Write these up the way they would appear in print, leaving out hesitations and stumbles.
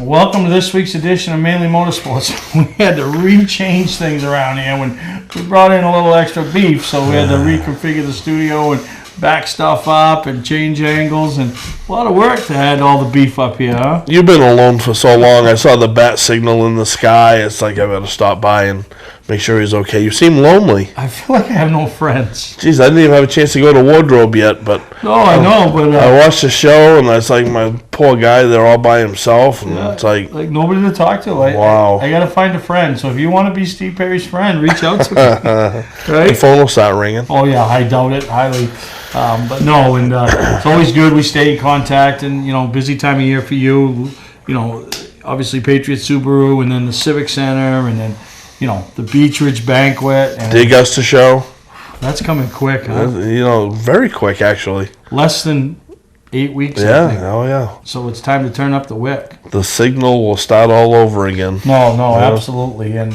Welcome to this week's edition of Mainely Motorsports. We had to re-change things around here when we brought in a little extra beef, so we had to reconfigure the studio and back stuff up and change angles, and a lot of work to add all the beef up here, huh? You've been alone for so long. I saw the bat signal in the sky. It's like I better stop by and make sure he's okay. You seem lonely. I feel like I have no friends. Jeez, I didn't even have a chance to go to wardrobe yet, but No, I know, but I watched the show, and it's like my poor guy. They're all by himself, and it's like nobody to talk to. Wow. I got to find a friend. So if you want to be Steve Perry's friend, reach out to me. the Right? phone will start ringing. Oh yeah, I doubt it highly. But no, and it's always good we stay in contact, and busy time of year for you. Obviously Patriot Subaru, and then the Civic Center, and then the Beach Ridge Banquet. And The Augusta show. that's coming quick, huh? Very quick actually. Less than 8 weeks. I Yeah, think. oh yeah. So it's time to turn up the wick. The signal will start all over again. No, Yeah. absolutely. And,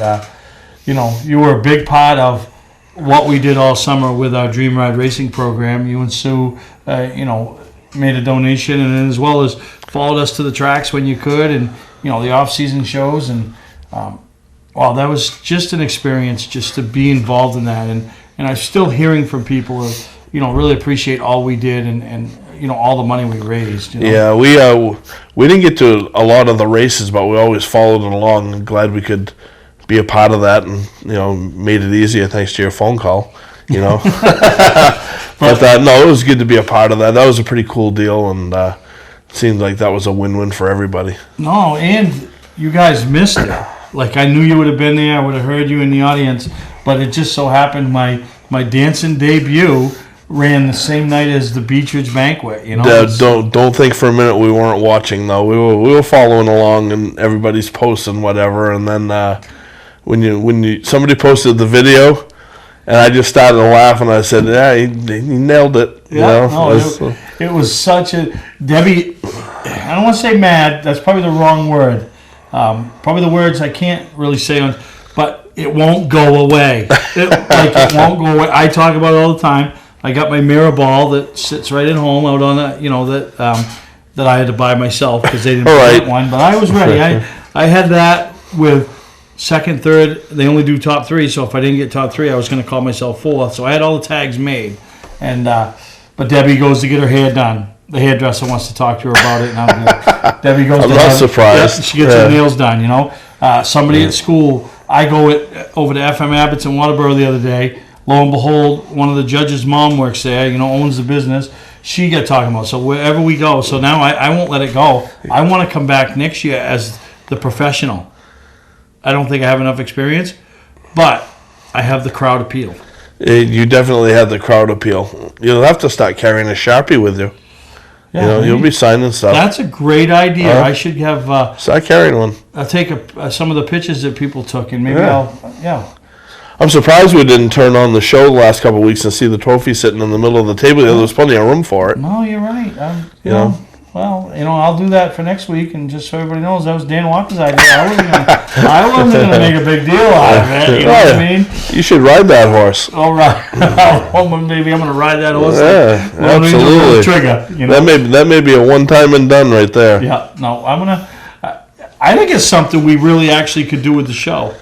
you were a big part of what we did all summer with our Dream Ride Racing program. You and Sue, made a donation, and as well as followed us to the tracks when you could, and, the off-season shows. And, that was just an experience just to be involved in that. And I'm still hearing from people who, really appreciate all we did and all the money we raised. Yeah, we didn't get to a lot of the races, but we always followed it along. And glad we could be a part of that, and made it easier thanks to your phone call. But no, it was good to be a part of that. That was a pretty cool deal, and seemed like that was a win-win for everybody. No, and you guys missed it. Like, I knew you would have been there. I would have heard you in the audience, but it just so happened my dancing debut ran the same night as the Beach Ridge Banquet. Don't think for a minute we weren't watching though. We were following along, and everybody's posting whatever. And then when somebody posted the video, and I just started laughing. I said, "Yeah, he nailed it." It was such a Debbie. I don't want to say mad. That's probably the wrong word. Probably the words I can't really say on, but it won't go away. It won't go away. I talk about it all the time. I got my mirror ball that sits right at home out on that I had to buy myself because they didn't get one. But I was ready. I had that with second, third. They only do top three, so if I didn't get top three, I was going to call myself fourth. So I had all the tags made, and but Debbie goes to get her hair done. The hairdresser wants to talk to her about it, and Debbie goes. I'm not surprised. She gets her nails done. Somebody at school. I go over to FM Abbott's in Waterboro the other day. Lo and behold, one of the judges' mom works there. Owns the business. She got talking about. So wherever we go, so now I won't let it go. I want to come back next year as the professional. I don't think I have enough experience, but I have the crowd appeal. You definitely have the crowd appeal. You'll have to start carrying a Sharpie with you. Yeah, you'll be signing stuff. That's a great idea. I should have. Start carrying one. I'll take some of the pictures that people took, and maybe I'm surprised we didn't turn on the show the last couple of weeks and see the trophy sitting in the middle of the table. There was plenty of room for it. No, you're right. I'll do that for next week, and just so everybody knows, that was Dan Walker's idea. I wasn't going to make a big deal out of it. You know what I mean? You should ride that horse. All right. Maybe I'm going to ride that horse. Yeah, absolutely. Trigger. That may be a one-time and done right there. Yeah. No, I think it's something we really actually could do with the show.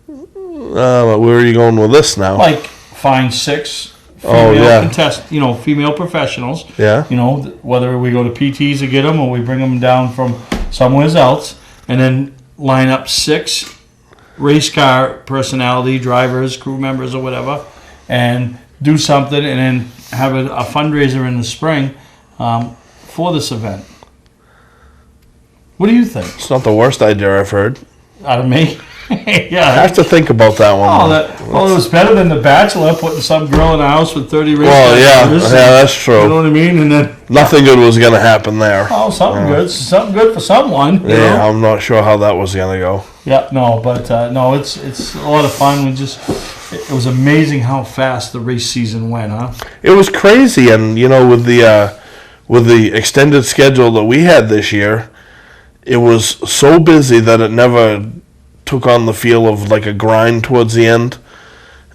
Where are you going with this now? Like find 6 female female professionals. Yeah. Whether we go to PTs to get them or we bring them down from somewhere else, and then line up 6 race car personality drivers, crew members, or whatever, and do something, and then have a fundraiser in the spring for this event. What do you think? It's not the worst idea I've heard. Out of me? Yeah, I have to think about that one. It was better than The Bachelor, putting some girl in a house with 30 race cars. That's true. You know what I mean? And then nothing good was going to happen there. Oh, something good for someone. Yeah, I'm not sure how that was going to go. Yeah, no, but it's a lot of fun. It was amazing how fast the race season went, huh? It was crazy, and with the extended schedule that we had this year, it was so busy that it never took on the feel of like a grind towards the end.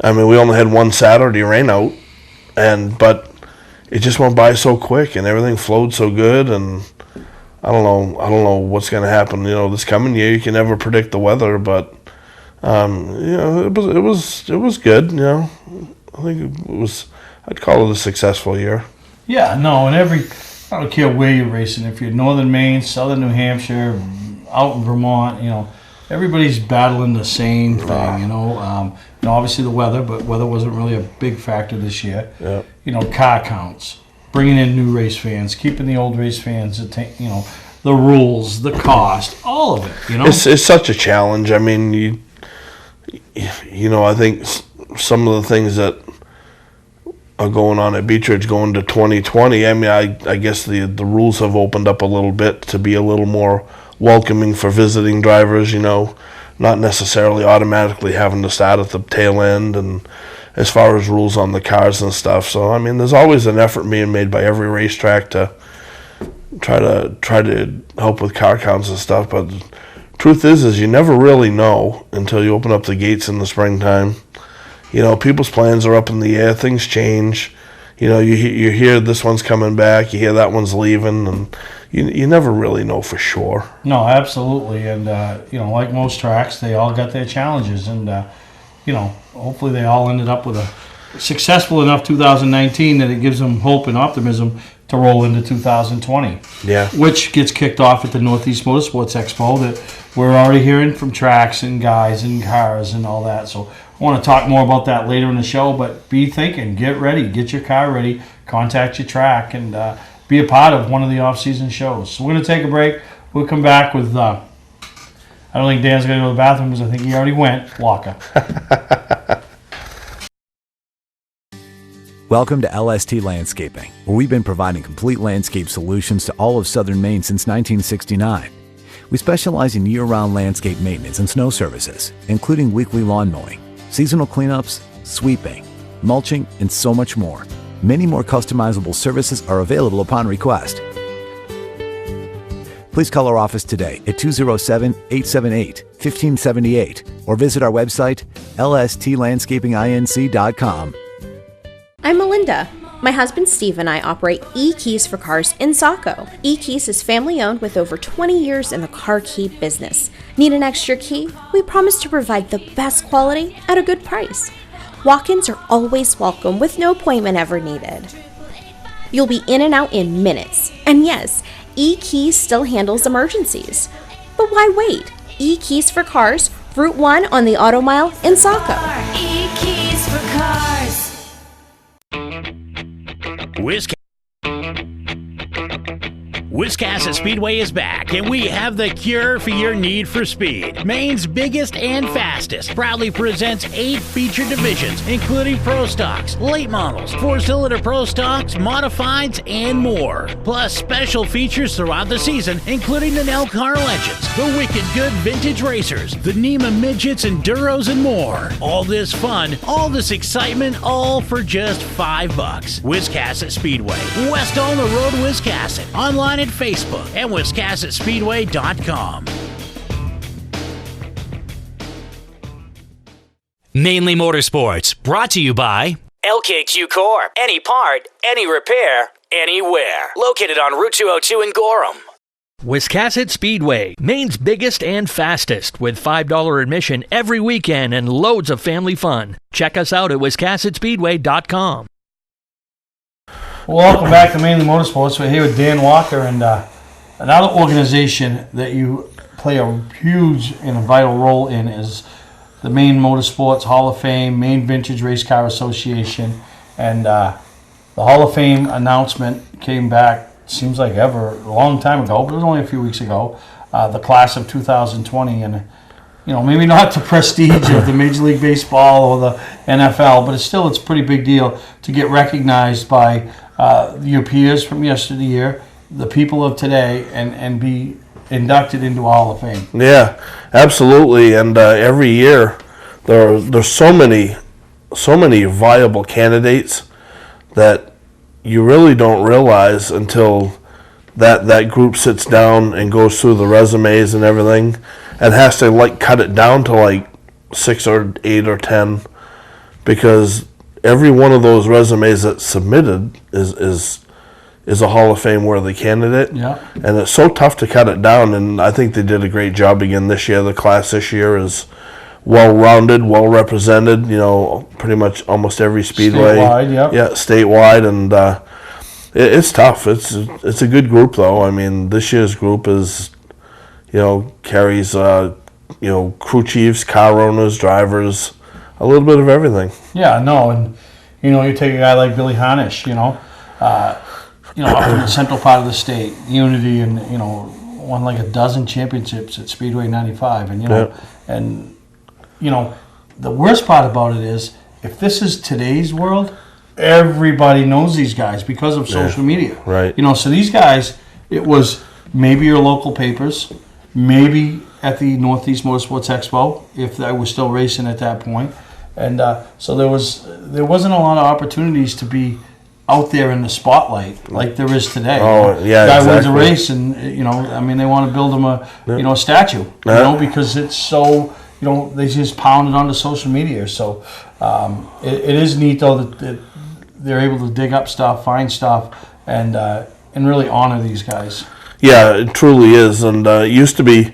I mean, we only had one Saturday rain out, but it just went by so quick, and everything flowed so good, and don't know what's going to happen. This coming year, you can never predict the weather, but it was good. I think it was. I'd call it a successful year. Yeah, no, and I don't care where you're racing. If you're northern Maine, southern New Hampshire, out in Vermont, everybody's battling the same thing. Obviously the weather, but weather wasn't really a big factor this year. Yeah. Car counts, bringing in new race fans, keeping the old race fans, the rules, the cost, all of it. It's such a challenge. I mean, I think some of the things that are going on at Beechridge going to 2020. I mean, I guess the rules have opened up a little bit to be a little more welcoming for visiting drivers, not necessarily automatically having to start at the tail end, and as far as rules on the cars and stuff. So, I mean, there's always an effort being made by every racetrack to try to help with car counts and stuff, but the truth is you never really know until you open up the gates in the springtime. People's plans are up in the air. Things change. You hear this one's coming back. You hear that one's leaving, and you never really know for sure. No, absolutely. And, like most tracks, they all got their challenges. And, hopefully they all ended up with a successful enough 2019 that it gives them hope and optimism to roll into 2020. Yeah. Which gets kicked off at the Northeast Motorsports Expo that we're already hearing from tracks and guys and cars and all that. So I want to talk more about that later in the show, but be thinking, get ready, get your car ready, contact your track, and be a part of one of the off-season shows. So we're going to take a break. We'll come back with, I don't think Dan's going to go to the bathroom because I think he already went, Walker. Welcome to LST Landscaping, where we've been providing complete landscape solutions to all of southern Maine since 1969. We specialize in year-round landscape maintenance and snow services, including weekly lawn mowing, seasonal cleanups, sweeping, mulching, and so much more. Many more customizable services are available upon request. Please call our office today at 207-878-1578 or visit our website, lstlandscapinginc.com. I'm Melinda. My husband Steve and I operate E-Keys for Cars in Saco. E-Keys is family-owned with over 20 years in the car key business. Need an extra key? We promise to provide the best quality at a good price. Walk-ins are always welcome with no appointment ever needed. You'll be in and out in minutes. And yes, E-Keys still handles emergencies. But why wait? E-Keys for Cars, Route 1 on the Auto Mile in Saco. E-Keys for Cars. Wiscasset Speedway is back, and we have the cure for your need for speed. Maine's biggest and fastest proudly presents 8 featured divisions, including Pro Stocks, late models, 4-cylinder Pro Stocks, modifieds, and more. Plus special features throughout the season, including the Nell Car Legends, the Wicked Good Vintage Racers, the NEMA Midgets, Enduros, and more. All this fun, all this excitement, all for just $5. Wiscasset Speedway, west on the road, Wiscasset. Online at Facebook and WiscassetSpeedway.com. Mainly Motorsports, brought to you by LKQ Core. Any part, any repair, anywhere. Located on Route 202 in Gorham. Wiscasset Speedway, Maine's biggest and fastest, with $5 admission every weekend and loads of family fun. Check us out at WiscassetSpeedway.com. Welcome back to Mainly Motorsports. We're here with Dan Walker, and another organization that you play a huge and a vital role in is the Maine Motorsports Hall of Fame, Maine Vintage Race Car Association, and the Hall of Fame announcement came back, seems like ever, a long time ago, but it was only a few weeks ago, the class of 2020, and maybe not the prestige of the Major League Baseball or the NFL, but it's a pretty big deal to get recognized by your peers from yesteryear, the people of today, and be inducted into a Hall of Fame. Yeah, absolutely. And every year there's so many viable candidates that you really don't realize until that group sits down and goes through the resumes and everything, and has to cut it down to 6 or 8 or 10, because every one of those resumes that's submitted is is a Hall of Fame worthy candidate. Yeah. And it's so tough to cut it down, and I think they did a great job again this year. The class this year is well-rounded, well-represented, pretty much almost every speedway. Statewide, yep. Yeah, statewide, and it's tough. It's a good group, though. I mean, this year's group is, carries, crew chiefs, car owners, drivers, a little bit of everything. Yeah, no, and, you take a guy like Billy Harnish, up in the central part of the state, Unity, and, won like a dozen championships at Speedway 95, and, the worst part about it is, if this is today's world, everybody knows these guys because of social media. Right. So these guys, it was maybe your local papers, maybe at the Northeast Motorsports Expo, if I was still racing at that point. And so there wasn't a lot of opportunities to be out there in the spotlight like there is today. Oh, yeah, guy exactly. wins a race, and they want to build him a statue, because it's so. They just pound it onto social media. So it is neat, though, that they're able to dig up stuff, find stuff, and really honor these guys. Yeah, it truly is. And it used to be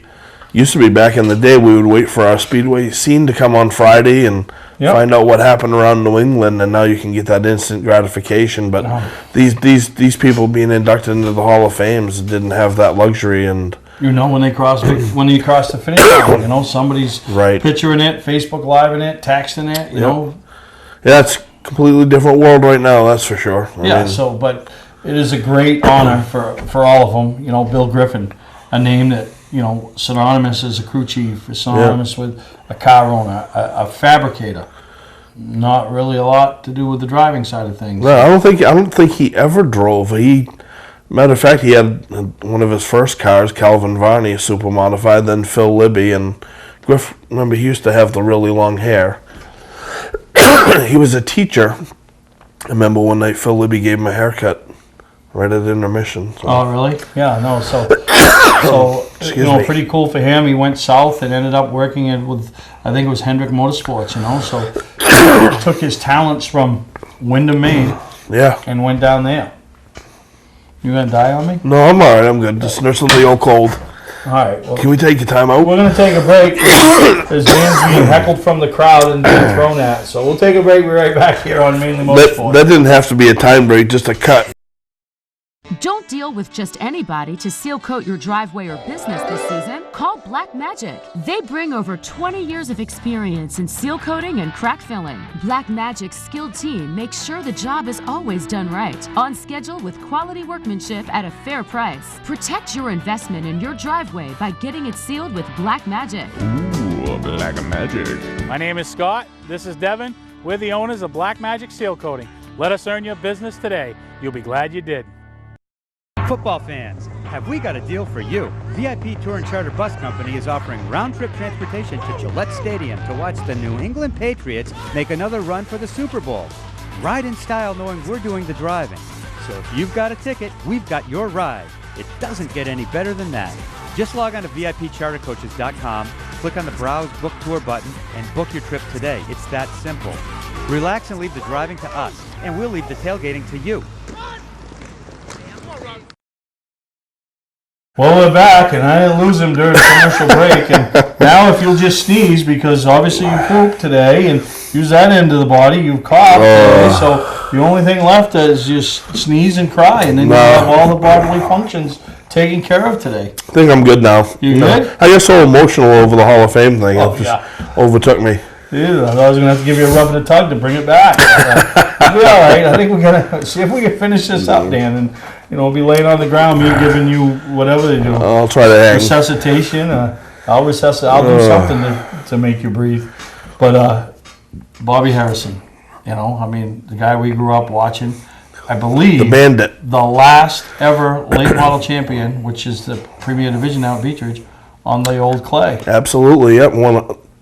back in the day, we would wait for our speedway scene to come on Friday and find out what happened around New England, and now you can get that instant gratification. But these people being inducted into the Hall of Fames didn't have that luxury, and when you cross the finish line, somebody's picturing it, Facebook Living it, texting it, Yeah, it's a completely different world right now, that's for sure. I mean, but it is a great honor for all of them. Bill Griffin, a name that, synonymous as a crew chief, is synonymous with a car owner, a fabricator. Not really a lot to do with the driving side of things. No, I don't think he ever drove. Matter of fact, he had one of his first cars, Calvin Varney, super modified, then Phil Libby, and Griff, remember, he used to have the really long hair. He was a teacher. I remember one night Phil Libby gave him a haircut right at intermission. So. Oh, really? Yeah, no, so pretty cool for him. He went south and ended up working with, I think it was Hendrick Motorsports, so he took his talents from Windham, Maine, and went down there. You gonna die on me? No, I'm all right. I'm good. Just nursing the old cold. All right. Well, can we take a time out? We're gonna take a break. There's Dan's being heckled from the crowd and being thrown at. So we'll take a break. We're right back here on Mainly Motorsports. That didn't have to be a time break. Just a cut. Don't deal with just anybody to seal coat your driveway or business this season. Call Black Magic. They bring over 20 years of experience in seal coating and crack filling. Black Magic's skilled team makes sure the job is always done right, on schedule with quality workmanship at a fair price. Protect your investment in your driveway by getting it sealed with Black Magic. Ooh, Black Magic. My name is Scott. This is Devin. We're the owners of Black Magic Seal Coating. Let us earn your business today. You'll be glad you did. Football fans, have we got a deal for you? VIP Tour and Charter Bus Company is offering round-trip transportation to Gillette Stadium to watch the New England Patriots make another run for the Super Bowl. Ride in style knowing we're doing the driving. So if you've got a ticket, we've got your ride. It doesn't get any better than that. Just log on to VIPChartercoaches.com, click on the Browse Book Tour button, and book your trip today. It's that simple. Relax and leave the driving to us, and we'll leave the tailgating to you. Well, we're back, and I didn't lose him during the commercial break. And now, if you'll just sneeze, because obviously you pooped today, and use that end of the body, you've coughed today, so the only thing left is just sneeze and cry, and then you have all the bodily functions taken care of today. I think I'm good now. You good? I get so emotional over the Hall of Fame thing. It just overtook me. Yeah, I thought I was going to have to give you a rub and a tug to bring it back. We'll be all right. I think we're going to see if we can finish this up, Dan, and we'll be laying on the ground, me giving you whatever they do. I'll try to hang. Resuscitation. I'll do something to make you breathe. But Bobby Harrison, the guy we grew up watching, I believe the Bandit, the last ever late model champion, which is the Premier Division now at Beechridge, on the old clay. Absolutely, yep.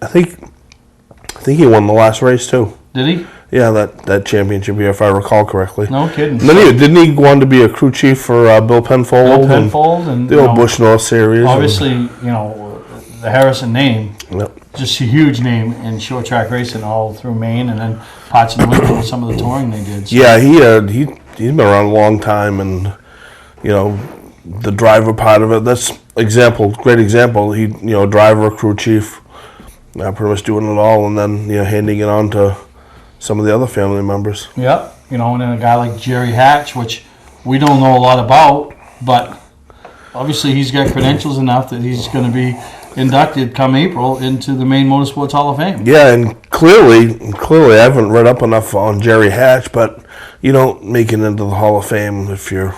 I think he won the last race too. Did he? Yeah, that championship year, if I recall correctly. No kidding. Didn't he go on to be a crew chief for Bill Penfold? Bill Penfold and the old Bush North Series. Obviously, the Harrison name, just a huge name in short track racing all through Maine, and then parts of New England with some of the touring they did. So. Yeah, he's been around a long time, and the driver part of it. That's great example. He, driver, crew chief, pretty much doing it all, and then, handing it on to some of the other family members. Yep. And then a guy like Jerry Hatch, which we don't know a lot about, but obviously he's got credentials enough that he's going to be inducted come April into the Maine Motorsports Hall of Fame. Yeah, and clearly I haven't read up enough on Jerry Hatch, but you don't make it into the Hall of Fame if you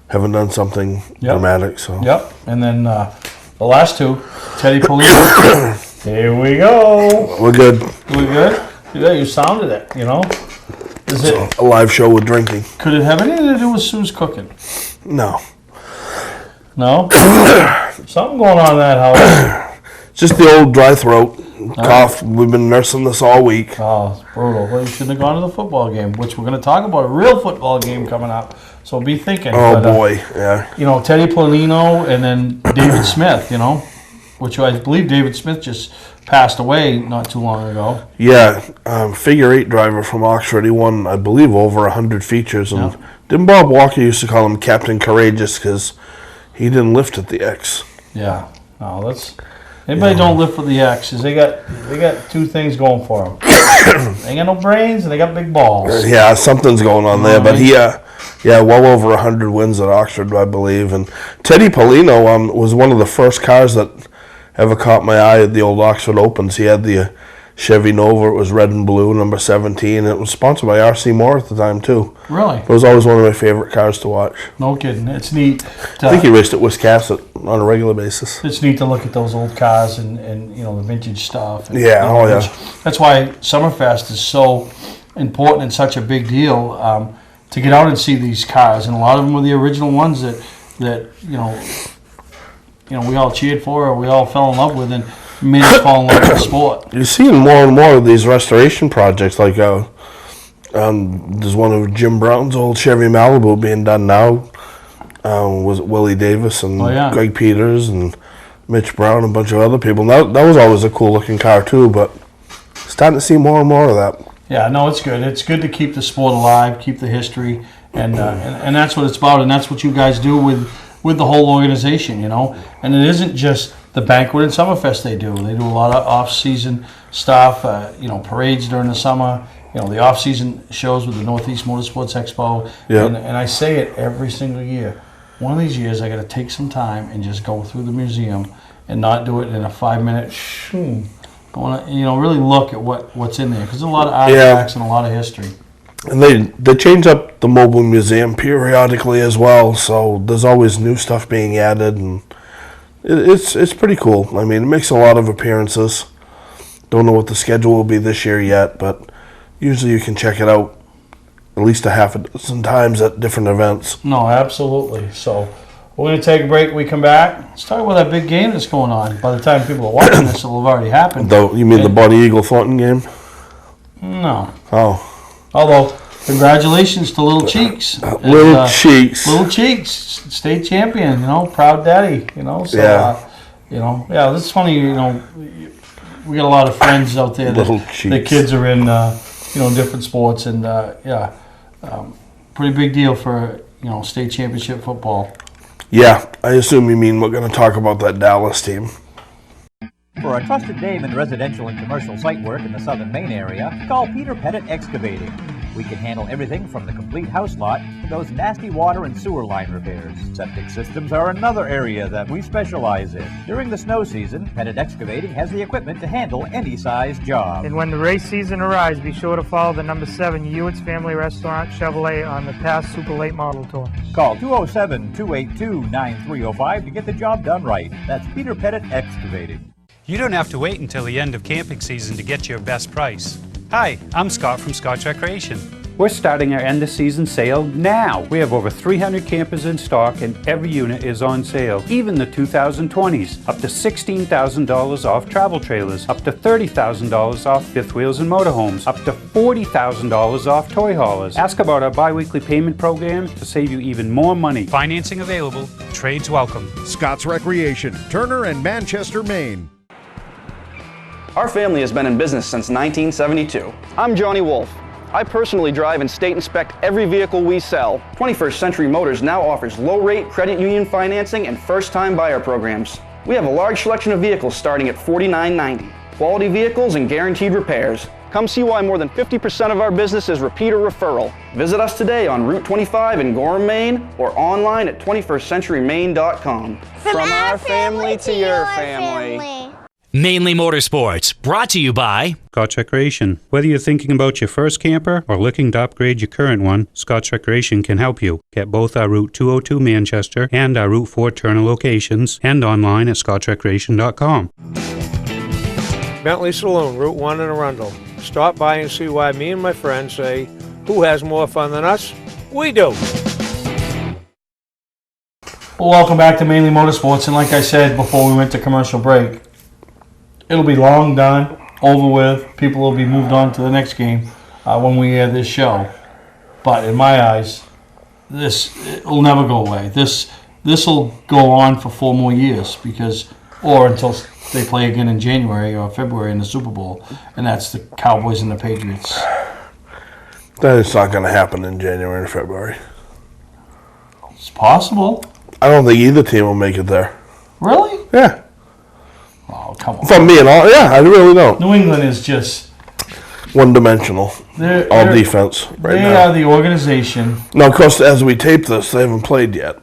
haven't done something dramatic. So. Yep. And then the last two, Teddy Polino. Here we go. We're good. We good? Yeah, you sounded it, Is it a live show with drinking? Could it have anything to do with Sue's cooking? No. No? Something going on in that house. Just the old dry throat, cough. We've been nursing this all week. Oh, it's brutal. Well, you shouldn't have gone to the football game, which we're going to talk about, a real football game coming up. So be thinking. Oh, boy, yeah. Teddy Polino and then David Smith, which I believe David Smith just passed away not too long ago. Yeah, figure 8 driver from Oxford. He won, I believe, over 100 features. And didn't Bob Walker used to call him Captain Courageous because he didn't lift at the X. Yeah. No, that's... Anybody don't live for the X's. They got two things going for them. They ain't got no brains and they got big balls. Yeah, something's going on there. But he, well over 100 wins at Oxford, I believe. And Teddy Polino was one of the first cars that ever caught my eye at the old Oxford Opens. He had the Chevy Nova. It was red and blue, number 17. It was sponsored by R.C. Moore at the time, too. Really? It was always one of my favorite cars to watch. No kidding. It's neat. I think he raced at Wiscasset on a regular basis. It's neat to look at those old cars and the vintage stuff. And, yeah. That's why Summerfest is so important and such a big deal, to get out and see these cars. And a lot of them were the original ones that we all cheered for or we all fell in love with and made us fall in love with the sport. You're seeing more and more of these restoration projects. Like there's one of Jim Brown's old Chevy Malibu being done now. Was it Willie Davis and Greg Peters and Mitch Brown and a bunch of other people. That was always a cool looking car too, but starting to see more and more of that. Yeah, no, it's good. It's good to keep the sport alive, keep the history, and that's what it's about, and that's what you guys do with the whole organization, And it isn't just the banquet and Summerfest they do. They do a lot of off-season stuff, parades during the summer, the off-season shows with the Northeast Motorsports Expo. Yeah. And I say it every single year. One of these years I got to take some time and just go through the museum and not do it in a 5-minute I want to, really look at what's in there because there's a lot of artifacts and a lot of history. And they change up the mobile museum periodically as well, so there's always new stuff being added, and it's pretty cool. I mean, it makes a lot of appearances. Don't know what the schedule will be this year yet, but usually you can check it out at least a half a dozen times at different events. No, absolutely. So we're going to take a break. We come back. Let's talk about that big game that's going on. By the time people are watching this, it'll have already happened. You mean the Bonnie Eagle Thornton game? No. Oh. Although, congratulations to Little Cheeks. Little Cheeks. Little Cheeks, state champion, proud daddy, So, that's funny, we got a lot of friends out there that kids are in, different sports, and, pretty big deal for, state championship football. Yeah, I assume you mean we're going to talk about that Dallas team. For a trusted name in residential and commercial site work in the southern Maine area, call Peter Pettit Excavating. We can handle everything from the complete house lot to those nasty water and sewer line repairs. Septic systems are another area that we specialize in. During the snow season, Pettit Excavating has the equipment to handle any size job. And when the race season arrives, be sure to follow the number 7 Hewitt's Family Restaurant Chevrolet on the past Super Late Model Tour. Call 207-282-9305 to get the job done right. That's Peter Pettit Excavating. You don't have to wait until the end of camping season to get your best price. Hi, I'm Scott from Scott's Recreation. We're starting our end of season sale now. We have over 300 campers in stock and every unit is on sale. Even the 2020s. Up to $16,000 off travel trailers. Up to $30,000 off fifth wheels and motorhomes. Up to $40,000 off toy haulers. Ask about our bi-weekly payment program to save you even more money. Financing available. Trades welcome. Scott's Recreation, Turner and Manchester, Maine. Our family has been in business since 1972. I'm Johnny Wolf. I personally drive and state inspect every vehicle we sell. 21st Century Motors now offers low-rate credit union financing and first-time buyer programs. We have a large selection of vehicles starting at $49.90. Quality vehicles and guaranteed repairs. Come see why more than 50% of our business is repeat or referral. Visit us today on Route 25 in Gorham, Maine, or online at 21stcenturymaine.com. From our family to your family. Mainly Motorsports, brought to you by Scotch Recreation. Whether you're thinking about your first camper or looking to upgrade your current one, Scotch Recreation can help you. Get both our Route 202 Manchester and our Route 4 Turner locations and online at scotchrecreation.com. Bentley Saloon, Route 1 in Arundel. Stop by and see why me and my friends say, who has more fun than us? We do. Well, welcome back to Mainly Motorsports, and like I said before we went to commercial break, it'll be long done, over with. People will be moved on to the next game when we air this show. But in my eyes, it will never go away. This will go on for 4 more years or until they play again in January or February in the Super Bowl, and that's the Cowboys and the Patriots. That is not going to happen in January and February. It's possible. I don't think either team will make it there. Really? Yeah. Oh, come on. From me and all, yeah, I really don't. New England is just one-dimensional. All defense right now. They are the organization. Now, of course, as we tape this, they haven't played yet.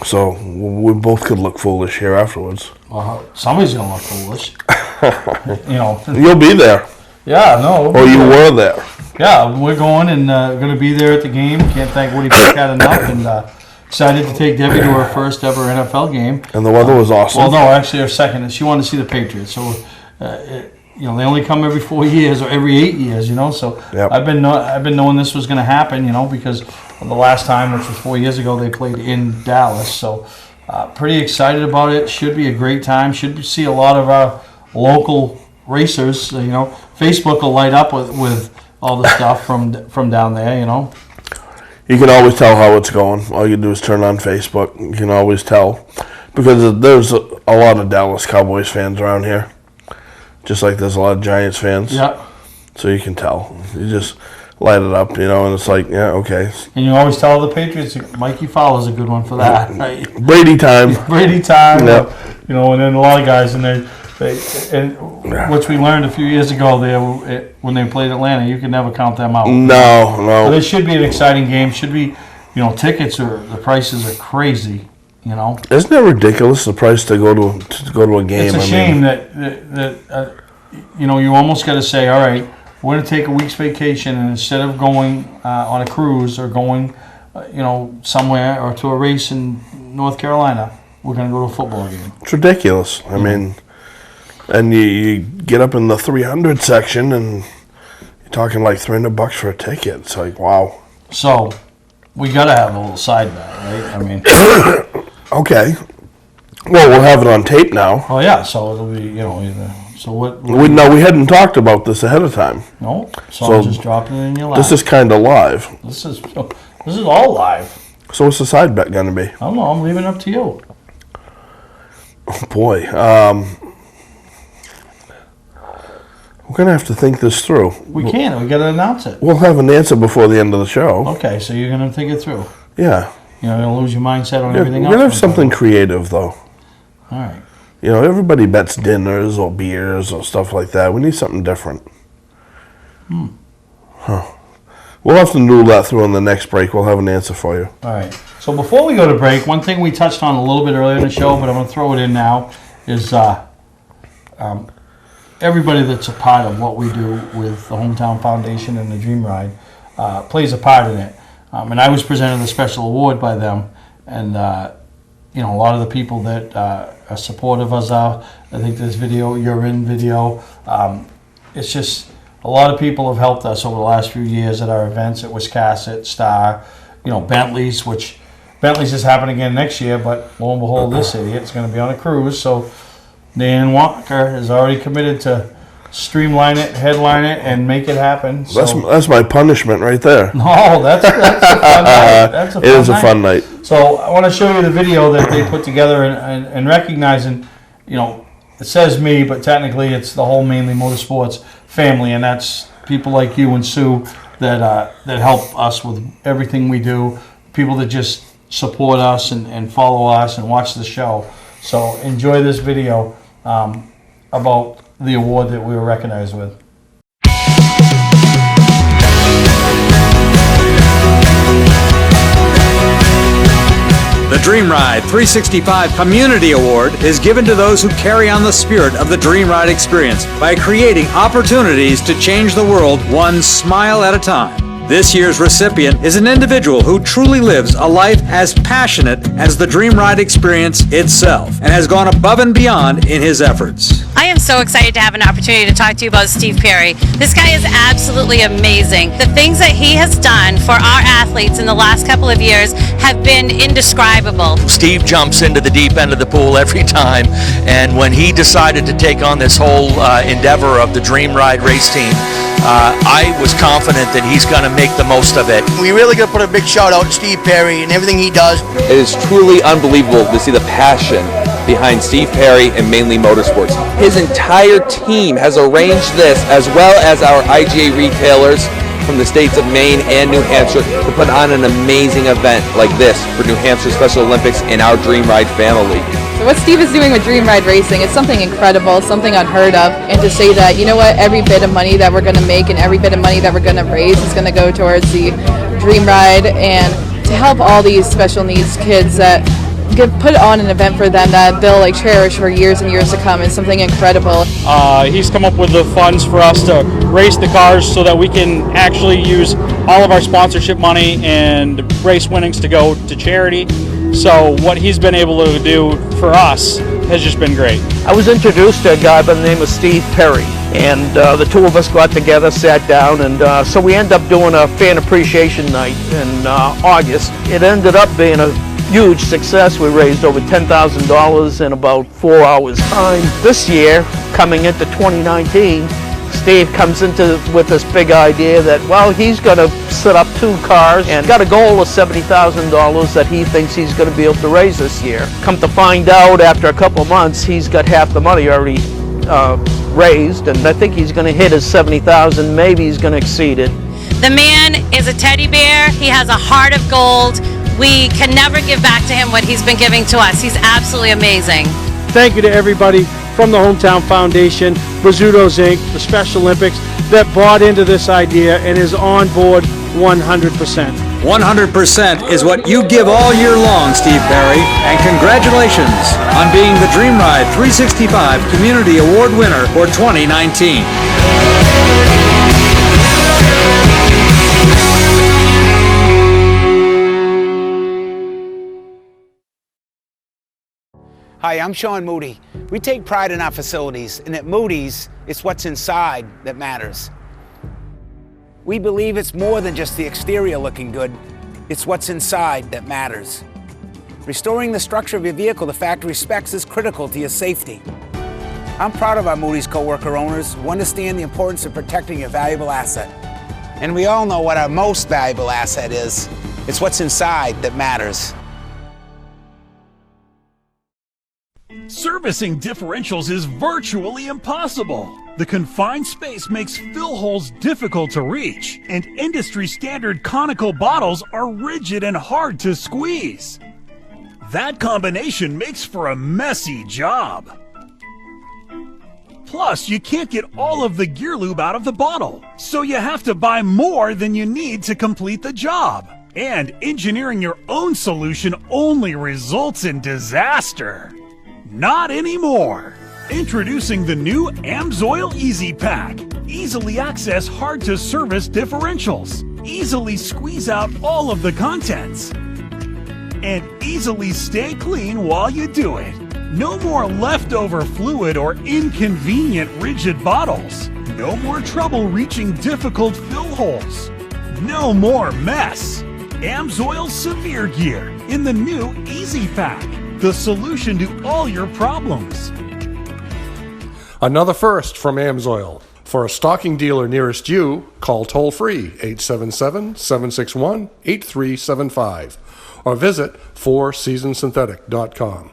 So we both could look foolish here afterwards. Somebody's going to look foolish. You'll be there. Yeah, no. Or you were there. Yeah, we're going and going to be there at the game. Can't thank Woody Pickett enough. And excited to take Debbie to her first ever NFL game. And the weather was awesome. Well, no, actually, her second. She wanted to see the Patriots. So, they only come every 4 years or every 8 years. So yep. I've been knowing this was going to happen. Because the last time, which was 4 years ago, they played in Dallas. So pretty excited about it. Should be a great time. Should see a lot of our local racers. Facebook will light up with all the stuff from down there. You can always tell how it's going. All you do is turn on Facebook. You can always tell. Because there's a lot of Dallas Cowboys fans around here. Just like there's a lot of Giants fans. Yeah. So you can tell. You just light it up, and it's like, yeah, okay. And you always tell the Patriots, Mikey Fowler's a good one for that. Right? Brady time. Brady time. Yep. And then a lot of guys, which we learned a few years ago when they played Atlanta, you can never count them out. No. So this should be an exciting game. Should be, tickets the prices are crazy. Isn't it ridiculous the price to go to a game? It's a shame that you almost got to say, all right, we're going to take a week's vacation, and instead of going on a cruise or going, somewhere or to a race in North Carolina, we're going to go to a football game. It's ridiculous. I mean. And you get up in the 300 section, and you're talking like $300 for a ticket. It's like, wow. So, we got to have a little side bet, right? I mean. Okay. Well, we'll have it on tape now. Oh, yeah. So, it'll be, either. So, what? We hadn't talked about this ahead of time. No. So I'm just dropping it in your lap. This is kind of live. This is all live. So, what's the side bet going to be? I don't know. I'm leaving it up to you. Oh, boy. We're going to have to think this through. We can't. We got to announce it. We'll have an answer before the end of the show. Okay, so you're going to think it through. Yeah. You're going to lose your mindset on everything else. We're going to have something creative, though. All right. Everybody bets dinners or beers or stuff like that. We need something different. Huh. We'll have to noodle that through on the next break. We'll have an answer for you. All right. So before we go to break, one thing we touched on a little bit earlier in the show, but I'm going to throw it in now, is everybody that's a part of what we do with the Hometown Foundation and the Dream Ride plays a part in it. And I was presented a special award by them. And, a lot of the people that are supportive of us, I think this video, you're in video, it's just a lot of people have helped us over the last few years at our events at Wiscasset, Star, Bentley's, which Bentley's is happening again next year, but lo and behold, this idiot's going to be on a cruise. So Dan Walker is already committed to streamline it, headline it, and make it happen. So, that's my punishment right there. No, that's a fun night. That's a fun It is night. a fun night. So I want to show you the video that they put together and recognizing, it says me, but technically it's the whole Mainly Motorsports family, and that's people like you and Sue that help us with everything we do, people that just support us and follow us and watch the show. So enjoy this video about the award that we were recognized with. The Dream Ride 365 Community Award is given to those who carry on the spirit of the Dream Ride experience by creating opportunities to change the world one smile at a time. This year's recipient is an individual who truly lives a life as passionate as the Dream Ride experience itself and has gone above and beyond in his efforts. I am so excited to have an opportunity to talk to you about Steve Perry. This guy is absolutely amazing. The things that he has done for our athletes in the last couple of years have been indescribable. Steve jumps into the deep end of the pool every time, and when he decided to take on this whole endeavor of the Dream Ride race team, I was confident that he's going to make the most of it. We really got to put a big shout out to Steve Perry and everything he does. It is truly unbelievable to see the passion behind Steve Perry and Mainely Motorsports. His entire team has arranged this, as well as our IGA retailers from the states of Maine and New Hampshire, to put on an amazing event like this for New Hampshire Special Olympics and our Dream Ride family. So what Steve is doing with Dream Ride Racing, it's something incredible, something unheard of, and to say that, you know what, every bit of money that we're going to make and every bit of money that we're going to raise is going to go towards the Dream Ride, and to help all these special needs kids that put on an event for them that they'll like cherish for years and years to come is something incredible. He's come up with the funds for us to race the cars so that we can actually use all of our sponsorship money and race winnings to go to charity. So what he's been able to do for us has just been great. I was introduced to a guy by the name of Steve Perry, and the two of us got together, sat down, and so we ended up doing a fan appreciation night in August. It ended up being a huge success. We raised over $10,000 in about 4 hours time. This year, coming into 2019, Steve comes with this big idea that, well, he's going to set up 2 cars and got a goal of $70,000 that he thinks he's going to be able to raise this year. Come to find out, after a couple of months, he's got half the money already raised, and I think he's going to hit his $70,000. Maybe he's going to exceed it. The man is a teddy bear. He has a heart of gold. We can never give back to him what he's been giving to us. He's absolutely amazing. Thank you to everybody from the Hometown Foundation, Brazzuto's Inc., the Special Olympics, that bought into this idea and is on board 100%. 100% is what you give all year long, Steve Perry, and congratulations on being the Dream Ride 365 Community Award winner for 2019. Hi, I'm Sean Moody. We take pride in our facilities, and at Moody's, it's what's inside that matters. We believe it's more than just the exterior looking good, it's what's inside that matters. Restoring the structure of your vehicle to factory specs is critical to your safety. I'm proud of our Moody's co-worker owners who understand the importance of protecting your valuable asset. And we all know what our most valuable asset is. It's what's inside that matters. Servicing differentials is virtually impossible. The confined space makes fill holes difficult to reach, and industry-standard conical bottles are rigid and hard to squeeze. That combination makes for a messy job. Plus, you can't get all of the gear lube out of the bottle, so you have to buy more than you need to complete the job. And engineering your own solution only results in disaster. Not anymore. Introducing the new AMSOIL Easy Pack. Easily access hard-to-service differentials. Easily squeeze out all of the contents. And easily stay clean while you do it. No more leftover fluid or inconvenient rigid bottles. No more trouble reaching difficult fill holes. No more mess. AMSOIL Severe Gear in the new Easy Pack. The solution to all your problems. Another first from AMSOIL. For a stocking dealer nearest you, call toll-free 877-761-8375 or visit fourseasonsynthetic.com.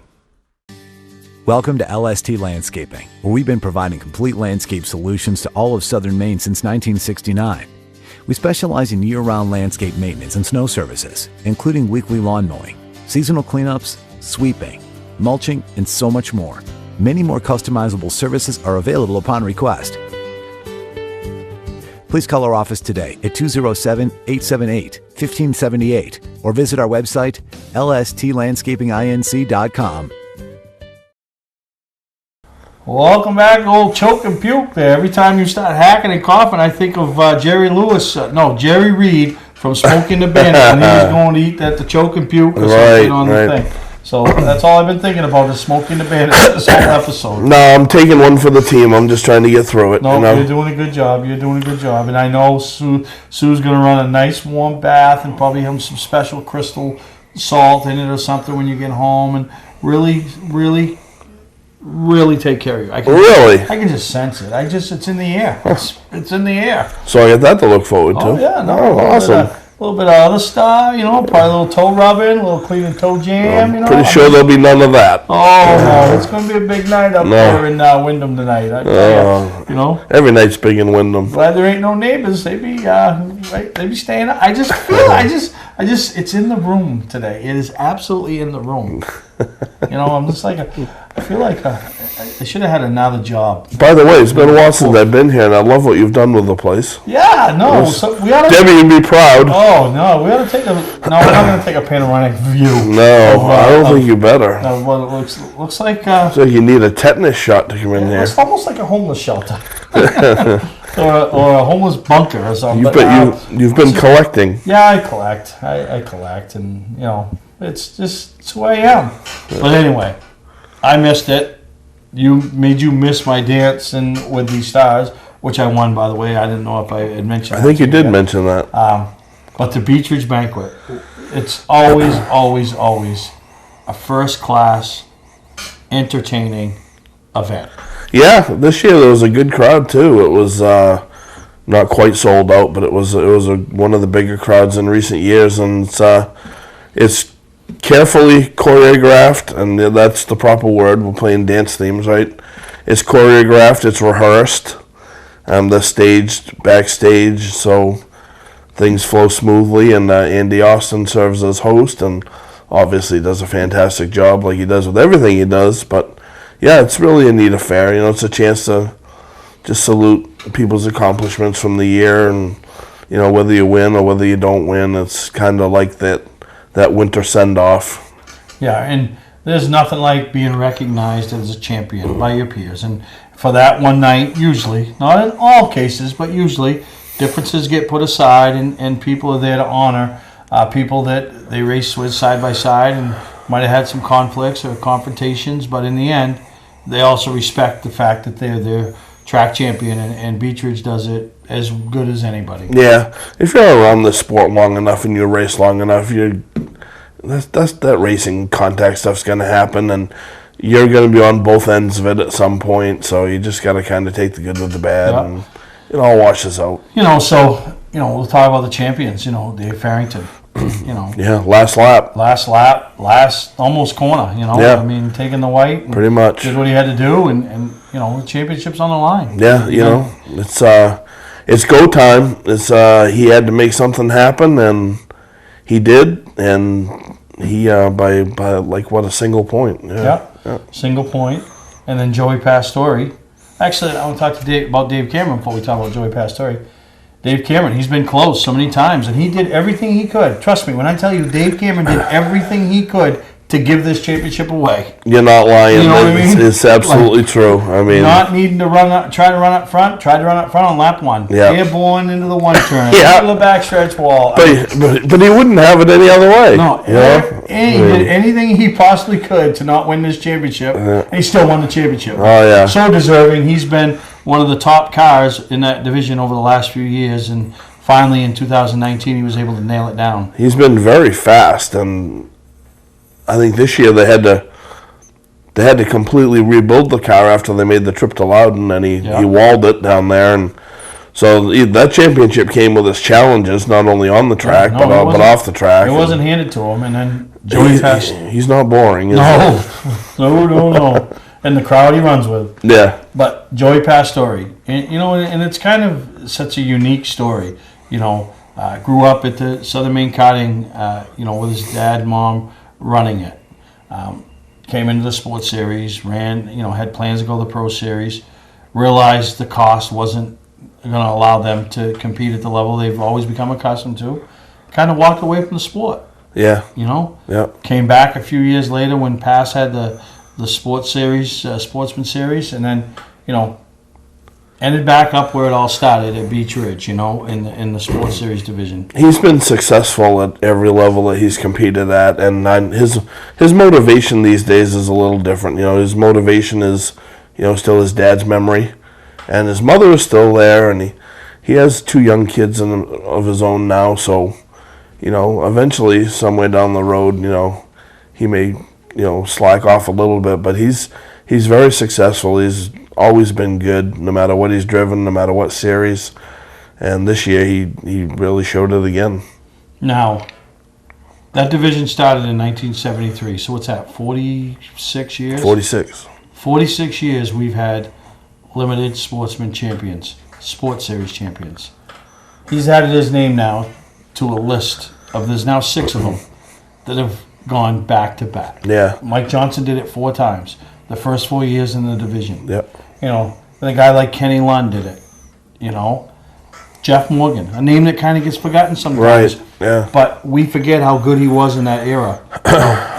Welcome to LST Landscaping, where we've been providing complete landscape solutions to all of southern Maine since 1969. We specialize in year-round landscape maintenance and snow services, including weekly lawn mowing, seasonal cleanups, sweeping, mulching, and so much more. Many more customizable services are available upon request. Please call our office today at 207-878-1578 or visit our website, lstlandscapinginc.com. Welcome back to old choke and puke there. Every time you start hacking and coughing, I think of Jerry Reed from Smoking the Bandit when he was going to eat at the choke and puke or something on the thing. So that's all I've been thinking about is Smoking the Bandit this whole episode. No, I'm taking one for the team. I'm just trying to get through it. No, you're doing a good job. And I know Sue's going to run a nice warm bath and probably have some special crystal salt in it or something when you get home and really take care of you. I can just sense it. It's in the air. It's in the air. So I got that to look forward to. Oh, yeah. No, awesome. A little bit of other stuff, probably a little toe rubbing, a little cleaning toe jam, Pretty sure there'll be none of that. Oh, no, it's going to be a big night up there in Wyndham tonight. I tell you. Every night's big in Wyndham. Glad there ain't no neighbors. They be staying up. I just feel, it's in the room today. It is absolutely in the room. I'm just like, I feel like I should have had another job. By the way, it's been a while since I've been here, and I love what you've done with the place. Yeah, no. Debbie would be proud. Oh, no. We ought to we're not going to take a panoramic view. No, I don't think you better. What it looks like. So you need a tetanus shot to come in here. It's almost like a homeless shelter. or a homeless bunker or something. You've been collecting. Yeah, I collect. I collect, and it's who I am. But anyway, I missed it. Made you miss my dance and with the stars, which I won, by the way. I didn't know if I had mentioned. I think you did mention that. But the Beach Ridge Banquet, it's always a first class, entertaining event. Yeah, this year there was a good crowd too. It was not quite sold out, but it was one of the bigger crowds in recent years, and it's carefully choreographed, and that's the proper word. We're playing dance themes, right? It's choreographed. It's rehearsed. They're staged backstage, so things flow smoothly. And Andy Austin serves as host, and obviously does a fantastic job, like he does with everything he does. But yeah, it's really a neat affair. It's a chance to just salute people's accomplishments from the year, and whether you win or whether you don't win, it's kind of like that winter send-off. Yeah, and there's nothing like being recognized as a champion by your peers. And for that one night, usually, not in all cases, but usually, differences get put aside, and people are there to honor people that they race with side by side and might have had some conflicts or confrontations, but in the end, they also respect the fact that they're their track champion, and Beach Ridge does it as good as anybody. Yeah, if you're around the sport long enough and you race long enough, that racing contact stuff's going to happen, and you're going to be on both ends of it at some point. So you just got to kind of take the good with the bad, and it all washes out. We'll talk about the champions. Dave Farrington. Yeah, last lap, almost corner. Yeah. I mean, taking the white. And pretty much did what he had to do, and the championship's on the line. Yeah, it's go time. He had to make something happen, and he did, and he by like a single point. Yeah. Single point, and then Joey Pastore. Actually, I want to talk to Dave about Dave Cameron before we talk about Joey Pastore. Dave Cameron, he's been close so many times, and he did everything he could. Trust me, when I tell you Dave Cameron did everything he could to give this championship away. You're not lying. You know what I mean? It's absolutely true. I mean, not needing to try to run up front on lap one. Yeah. Airborne into the one turn. Yeah. Into the backstretch wall. But he wouldn't have it any other way. No. And he did anything he possibly could to not win this championship, and he still won the championship. Oh, yeah. So deserving. He's been one of the top cars in that division over the last few years, and finally in 2019 he was able to nail it down. He's been very fast, and I think this year they had to completely rebuild the car after they made the trip to Loudon, and he walled it down there, and so that championship came with its challenges, not only on the track but off the track. It wasn't handed to him, and then Joey passed. He's not boring, is he? No. and the crowd he runs with. Yeah. But Joey Pastore, and it's kind of such a unique story. Grew up at the Southern Maine Karting, with his dad and mom running it. Came into the sports series, ran, had plans to go to the pro series, realized the cost wasn't going to allow them to compete at the level they've always become accustomed to. Kind of walked away from the sport. Yeah. Yeah. Came back a few years later when Pass had the sports series, sportsman series, and then, ended back up where it all started at Beech Ridge, in the sports series division. He's been successful at every level that he's competed at, and his motivation these days is a little different. His motivation is, still his dad's memory, and his mother is still there, and he has 2 young kids of his own now. So, eventually, somewhere down the road, he may, slack off a little bit, but he's very successful. He's always been good, no matter what he's driven, no matter what series. And this year, he really showed it again. Now, that division started in 1973. So what's that, 46 years? 46. 46 years we've had limited sportsman champions, sports series champions. He's added his name now to a list of, there's now 6 of them that have gone back to back. Yeah. Mike Johnson did it 4 times, the first 4 years in the division. Yep. And a guy like Kenny Lund did it. Jeff Morgan, a name that kind of gets forgotten sometimes. Right, yeah. But we forget how good he was in that era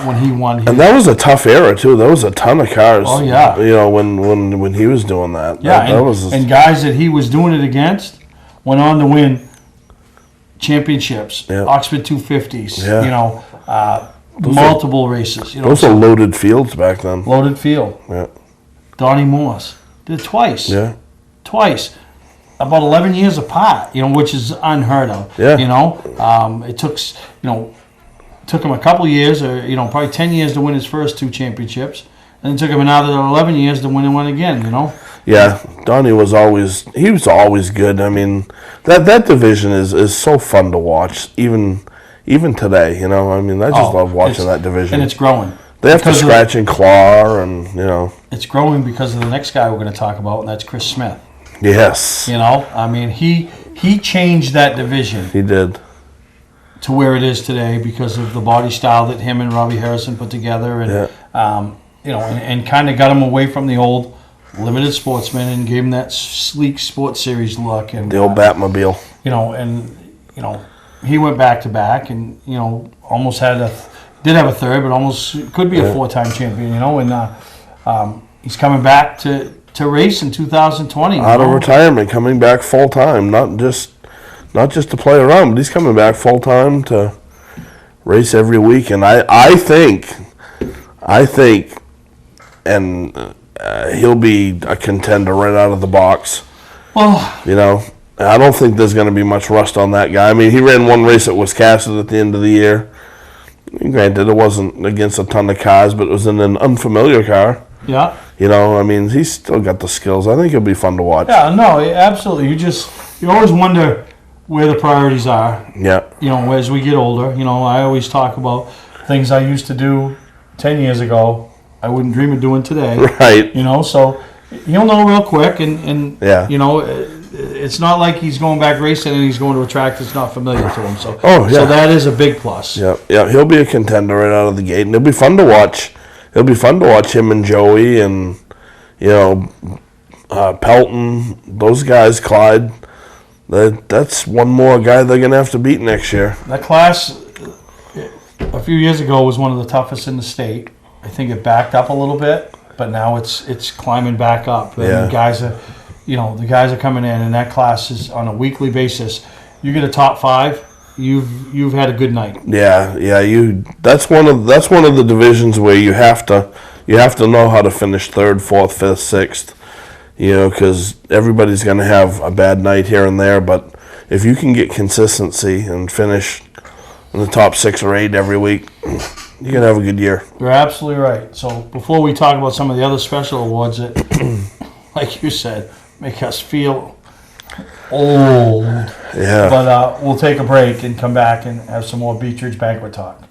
when he won. And that was a tough era, too. There was a ton of cars. Oh, yeah. When he was doing that. Yeah, that was and guys that he was doing it against went on to win championships, Oxford 250s, multiple races. Those were loaded fields back then. Loaded field. Yeah. Donnie Morse did it twice. Yeah. Twice. About 11 years apart, which is unheard of. Yeah. It took him a couple years, or probably 10 years to win his first 2 championships, and it took him another 11 years to win one again. Yeah, Donnie was always good. I mean, that division is so fun to watch, even today. I mean, I just love watching that division, and it's growing. They have to scratch and claw, and it's growing because of the next guy we're going to talk about, and that's Chris Smith. Yes. I mean, he changed that division. He did. To where it is today because of the body style that him and Robbie Harrison put together, and and kind of got him away from the old limited sportsman and gave him that sleek sports series look, and the old Batmobile. He went back to back, and almost did have a third, but almost could be a 4-time champion. And he's coming back to race in 2020. Out of retirement, coming back full time, not just to play around, but he's coming back full time to race every week. And I think, and he'll be a contender right out of the box. Well, I don't think there's going to be much rust on that guy. I mean, he ran one race at Wiscasset at the end of the year. Granted, it wasn't against a ton of cars, but it was in an unfamiliar car. Yeah. I mean, he's still got the skills. I think he'll be fun to watch. Yeah, no, absolutely. You always wonder where the priorities are. Yeah. As we get older, I always talk about things I used to do 10 years ago, I wouldn't dream of doing today. Right. So he'll know real quick, and yeah. It's not like he's going back racing and he's going to a track that's not familiar to him. So, so that is a big plus. Yeah, he'll be a contender right out of the gate, and it'll be fun to watch. It'll be fun to watch him and Joey and, Pelton, those guys, Clyde. That's one more guy they're going to have to beat next year. That class a few years ago was one of the toughest in the state. I think it backed up a little bit, but now it's climbing back up. Yeah. The guys are coming in, and that class is on a weekly basis. You get a top 5, you've had a good night. Yeah. That's one of the divisions where you have to know how to finish 3rd, 4th, 5th, 6th. Because everybody's going to have a bad night here and there, but if you can get consistency and finish in the top 6 or 8 every week, you're going to have a good year. You're absolutely right. So before we talk about some of the other special awards that, like you said, make us feel old. Yeah. But we'll take a break and come back and have some more Beech Ridge Banquet talk.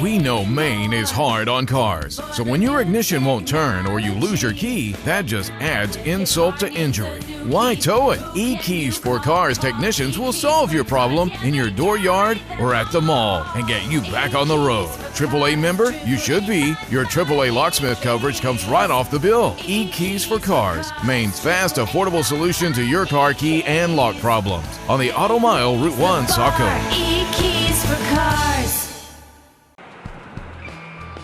We know Maine is hard on cars, so when your ignition won't turn or you lose your key, that just adds insult to injury. Why tow it? E-Keys for Cars technicians will solve your problem in your dooryard or at the mall and get you back on the road. AAA member? You should be. Your AAA locksmith coverage comes right off the bill. E-Keys for Cars, Maine's fast, affordable solution to your car key and lock problems. On the Auto Mile, Route 1, Saco. E-Keys for Cars.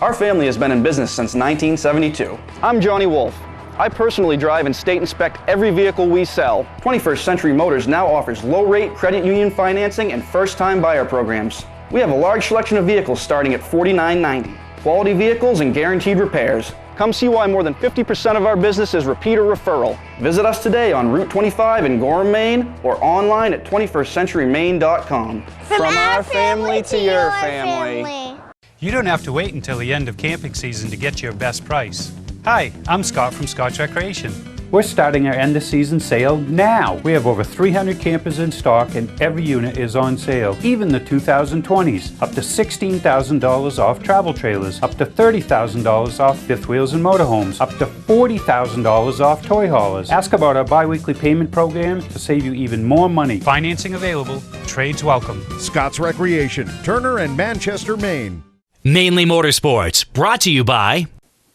Our family has been in business since 1972. I'm Johnny Wolf. I personally drive and state inspect every vehicle we sell. 21st Century Motors now offers low-rate credit union financing and first-time buyer programs. We have a large selection of vehicles starting at $49.90. Quality vehicles and guaranteed repairs. Come see why more than 50% of our business is repeat or referral. Visit us today on Route 25 in Gorham, Maine, or online at 21stcenturymaine.com. From our family to your family. You don't have to wait until the end of camping season to get your best price. Hi, I'm Scott from Scott's Recreation. We're starting our end of season sale now. We have over 300 campers in stock and every unit is on sale. Even the 2020s. Up to $16,000 off travel trailers. Up to $30,000 off fifth wheels and motorhomes. Up to $40,000 off toy haulers. Ask about our bi-weekly payment program to save you even more money. Financing available. Trades welcome. Scott's Recreation, Turner and Manchester, Maine. Mainly Motorsports, brought to you by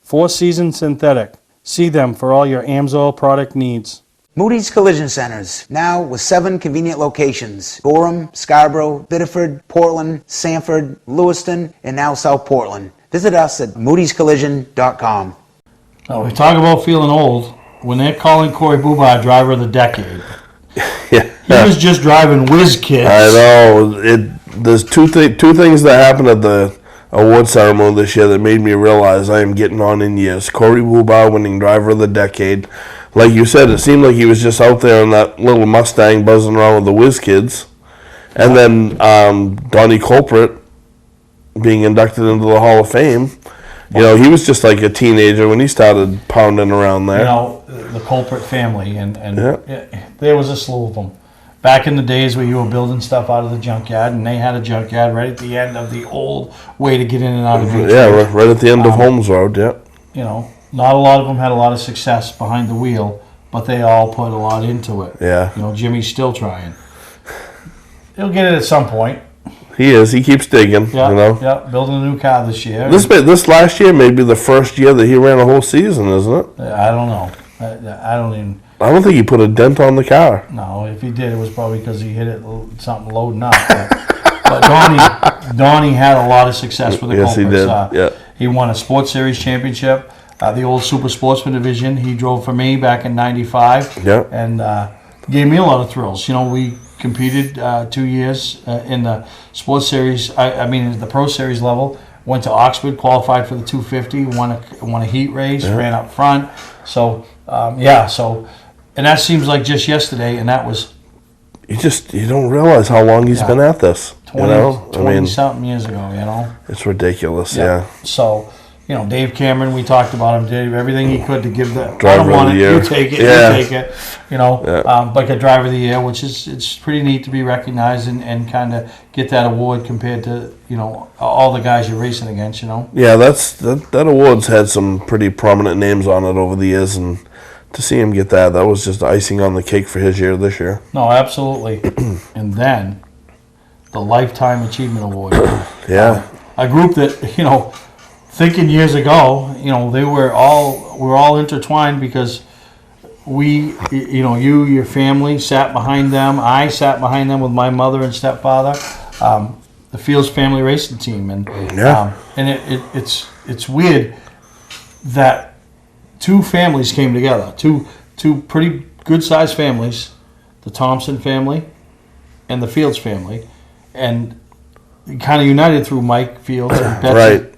Four Seasons Synthetic. See them for all your AMSOIL product needs. Moody's Collision Centers, now with 7 convenient locations. Gorham, Scarborough, Biddeford, Portland, Sanford, Lewiston, and now South Portland. Visit us at moodyscollision.com. Now, we talk about feeling old. When they're calling Corey Bubar driver of the decade, he was just driving whiz kids. I know. There's two things that happened at the award ceremony this year that made me realize I am getting on in years. Corey Bubar winning driver of the decade. Like you said, it seemed like he was just out there in that little Mustang buzzing around with the whiz kids. And then Donnie Culprit being inducted into the Hall of Fame. You know, he was just like a teenager when he started pounding around there. You know, the Culprit family, and there was a slew of them. Back in the days where you were building stuff out of the junkyard, and they had a junkyard right at the end of the old way to get in and out of it. Yeah, right at the end of Holmes Road, yeah. You know, not a lot of them had a lot of success behind the wheel, but they all put a lot into it. Yeah. You know, Jimmy's still trying. He'll get it at some point. He is. He keeps digging, you know. Yeah, building a new car this year. This last year may be the first year that he ran a whole season, isn't it? I don't know. I don't even... I don't think he put a dent on the car. No, if he did, it was probably because he hit it something loading up. But Donnie had a lot of success with the Yes, he Culprits. did. He won a Sports Series championship, the old Super Sportsman division. He drove for me back in '95, and gave me a lot of thrills. You know, we competed 2 years in the Sports Series. I mean, the Pro Series level. Went to Oxford, qualified for the 250, won a heat race, ran up front. So and that seems like just yesterday, and that was... You don't realize how long he's been at this. 20-something years ago, you know? It's ridiculous, yeah. So, you know, Dave Cameron, we talked about him, did everything he could to give the... Driver of the year. You take it, you take it. You know, like a driver of the year, which is it's pretty neat to be recognized and kind of get that award compared to, you know, all the guys you're racing against, you know? Yeah, that award's had some pretty prominent names on it over the years, and to see him get that was just icing on the cake for his year this year. No, absolutely. And then the Lifetime Achievement Award. A group that, you know, thinking years ago, you know, we're all intertwined because we, you know, your family sat behind them. I sat behind them with my mother and stepfather. The Fields Family Racing Team, and it's weird that two families came together, two pretty good-sized families, the Thompson family and the Fields family, and kind of united through Mike Fields and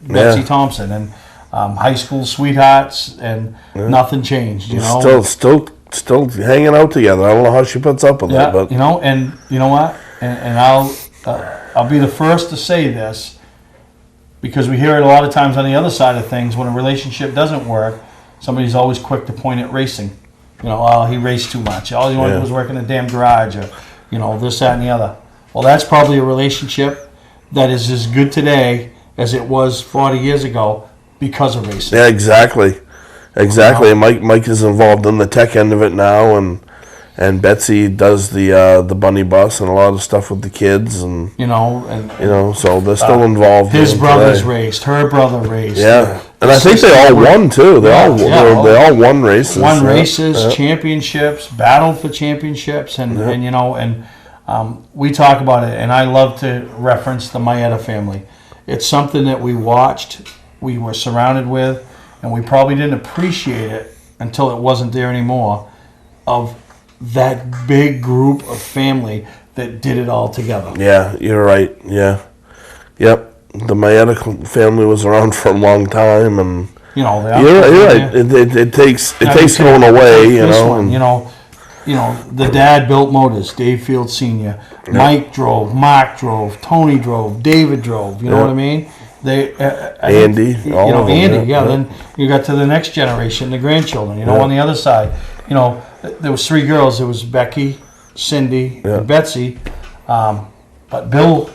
Betsy Thompson, and high school sweethearts, and nothing changed, you know. Still hanging out together. I don't know how she puts up with it, but you know, and you know what, and I'll be the first to say this, because we hear it a lot of times on the other side of things. When a relationship doesn't work, somebody's always quick to point at racing. You know, oh, he raced too much. All he wanted to do was work in the damn garage, or, you know, this, that, and the other. Well, that's probably a relationship that is as good today as it was 40 years ago because of racing. Yeah, exactly. Exactly. Mike is involved in the tech end of it now, and Betsy does the bunny bus and a lot of stuff with the kids, and so they're still involved. His brothers raced, her brother raced. Yeah, and I think they all won too. They all won races. Won races, championships, battled for championships, and we talk about it, and I love to reference the Maeda family. It's something that we watched, we were surrounded with, and we probably didn't appreciate it until it wasn't there anymore, of that big group of family that did it all together. Yeah, you're right. Yeah. Yep. The Maeda family was around for a long time, and you're right. It takes going away, the dad built motors, Dave Field Sr. Yep. Mike drove, Mark drove, Tony drove, David drove, you know what I mean? Andy, all of them. Andy, Then you got to the next generation, the grandchildren, on the other side. There was 3 girls. There was Becky, Cindy, and Betsy. But Bill,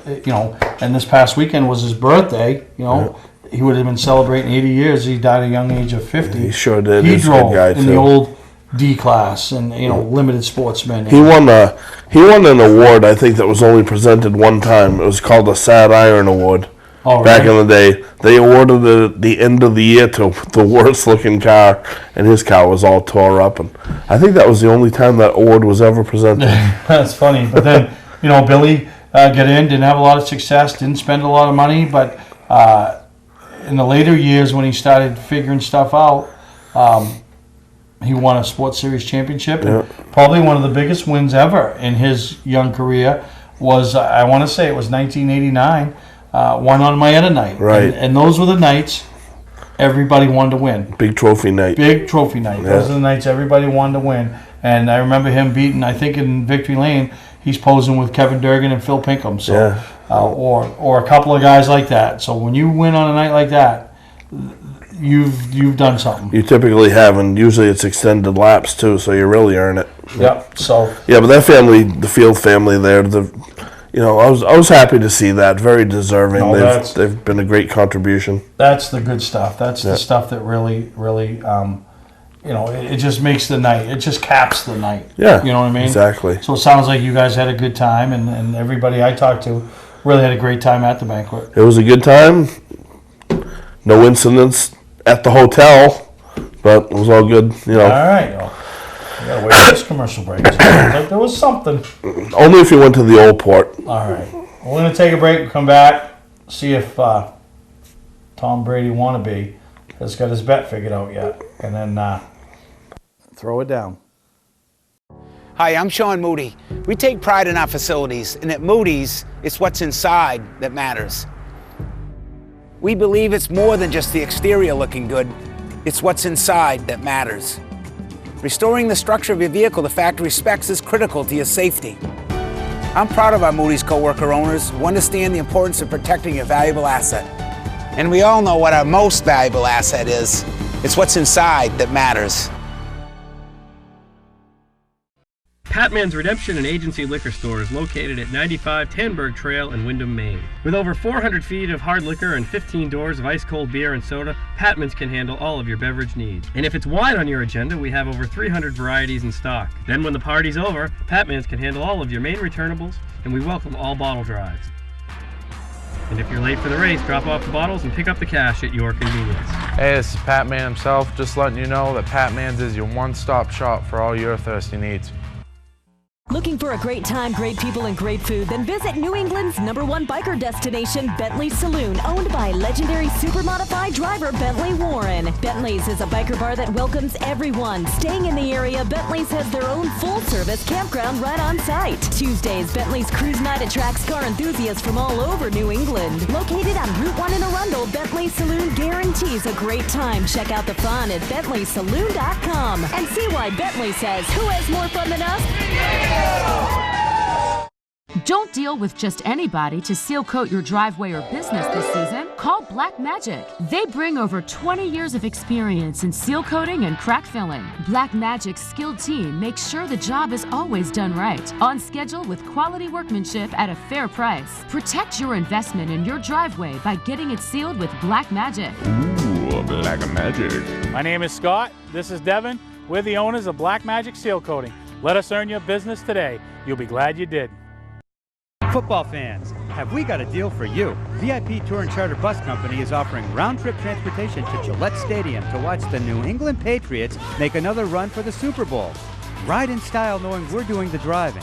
and this past weekend was his birthday. He would have been celebrating 80 years. He died at a young age of 50. He sure did. He He's drove a good guy in too. the old D class and limited sportsman. He won an award, I think, that was only presented one time. It was called the Sad Iron Award. Oh, back really? in the day, they awarded it at the end of the year to the worst looking car, and his car was all tore up. And I think that was the only time that award was ever presented. That's funny. But then, Billy got in, didn't have a lot of success, didn't spend a lot of money, but in the later years when he started figuring stuff out, he won a Sports Series championship. And probably one of the biggest wins ever in his young career was, I want to say it was 1989. One on Maeda night. Right. And those were the nights everybody wanted to win. Big trophy night. Big trophy night. Yeah. Those are the nights everybody wanted to win. And I remember him beating, I think in Victory Lane, he's posing with Kevin Durgan and Phil Pinkham. So, or a couple of guys like that. So when you win on a night like that, you've done something. You typically have, and usually it's extended laps too, so you really earn it. Yep. So yeah, but that family, the Field family there, I was happy to see that. Very deserving. They've been a great contribution. That's the good stuff. That's the stuff that really, it just makes the night. It just caps the night. Yeah, you know what I mean. Exactly. So it sounds like you guys had a good time, and everybody I talked to really had a great time at the banquet. It was a good time. No incidents at the hotel, but it was all good. All right. Well, we gotta wait for this commercial break. It sounds like there was something. Only if you went to the old port. All right. We're going to take a break and come back, see if Tom Brady wannabe has got his bet figured out yet. And then throw it down. Hi, I'm Sean Moody. We take pride in our facilities, and at Moody's, it's what's inside that matters. We believe it's more than just the exterior looking good. It's what's inside that matters. Restoring the structure of your vehicle to factory specs is critical to your safety. I'm proud of our Moody's co-worker owners who understand the importance of protecting your valuable asset. And we all know what our most valuable asset is. It's what's inside that matters. Patman's Redemption and Agency Liquor Store is located at 95 Tanberg Trail in Windham, Maine. With over 400 feet of hard liquor and 15 doors of ice-cold beer and soda, Patman's can handle all of your beverage needs. And if it's wine on your agenda, we have over 300 varieties in stock. Then when the party's over, Patman's can handle all of your main returnables, and we welcome all bottle drives. And if you're late for the race, drop off the bottles and pick up the cash at your convenience. Hey, this is Patman himself, just letting you know that Patman's is your one-stop shop for all your thirsty needs. Looking for a great time, great people, and great food? Then visit New England's #1 biker destination, Bentley Saloon, owned by legendary super-modified driver Bentley Warren. Bentley's is a biker bar that welcomes everyone. Staying in the area, Bentley's has their own full-service campground right on site. Tuesdays, Bentley's Cruise Night attracts car enthusiasts from all over New England. Located on Route 1 in Arundel, Bentley Saloon guarantees a great time. Check out the fun at BentleySaloon.com and see why Bentley says, who has more fun than us? Don't deal with just anybody to seal coat your driveway or business this season. Call Black Magic. They bring over 20 years of experience in seal coating and crack filling. Black Magic's skilled team makes sure the job is always done right, on schedule with quality workmanship at a fair price. Protect your investment in your driveway by getting it sealed with Black Magic. Ooh, Black Magic. My name is Scott. This is Devin. We're the owners of Black Magic Seal Coating. Let us earn your business today. You'll be glad you did. Football fans, have we got a deal for you? VIP Tour and Charter Bus Company is offering round-trip transportation to Gillette Stadium to watch the New England Patriots make another run for the Super Bowl. Ride in style knowing we're doing the driving.